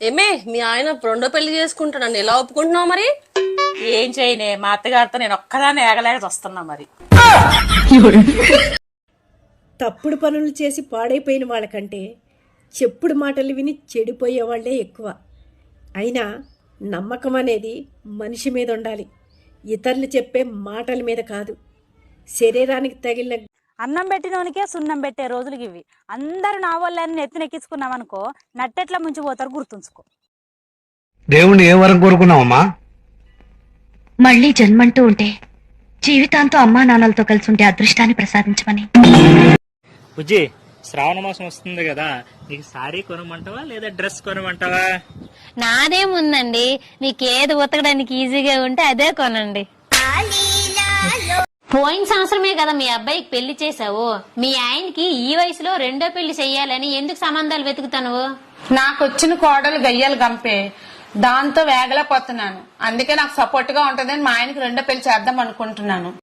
ఏమే మీ ఆయన రెండో పెళ్లి చేసుకుంటాడని ఎలా ఒప్పుకుంటున్నావు మరి? ఏం చేయనే, మా అత్తగారితో నేను ఒక్కదాన్ని ఏగలేక వస్తున్నా మరి. తప్పుడు పనులు చేసి పాడైపోయిన వాళ్ళకంటే చెప్పుడు మాటలు విని చెడిపోయే వాళ్ళే ఎక్కువ. అయినా నమ్మకం అనేది మనిషి మీద ఉండాలి, ఇతరులు చెప్పే మాటల మీద కాదు. శరీరానికి తగిలిన అన్నం పెట్టినోనికే సున్నం పెట్టే రోజులకి ఇవి. అందరూ నా వాళ్ళని నెత్తినెక్కించుకున్నామనుకో నట్టెట్లా ముంచిపోతారు గుర్తుంచుకో. దేవుణ్ణి ఏ వరం కోరుకున్నావమ్మా? మళ్లీ జన్మంటూ ఉంటే జీవితాంతో అమ్మా నాన్నలతో కలిసి ఉంటే అదృష్టాన్ని ప్రసాదించమని. బుజ్జి, శ్రావణ మాసం వస్తుంది కదా, నీకు సారీ కొనమంటావా లేదా డ్రెస్ కొనమంటావా? నాదేముందండి, మీకేది ఉతకడానికి ఈజీగా ఉంటే అదే కొనండి. పోయిన సంవత్సరమే కదా మీ అబ్బాయికి పెళ్లి చేసావు. మీ ఆయనకి ఈ వయసులో రెండో పెళ్లి చెయ్యాలని ఎందుకు సంబంధాలు వెతుకుతాను? నాకొచ్చిన కోడలు గయ్యాలు గంపే, దాంతో వేగలేకపోతున్నాను. అందుకే నాకు సపోర్ట్ గా ఉంటుందని మా ఆయనకి రెండో పెళ్లి చేద్దాం అనుకుంటున్నాను.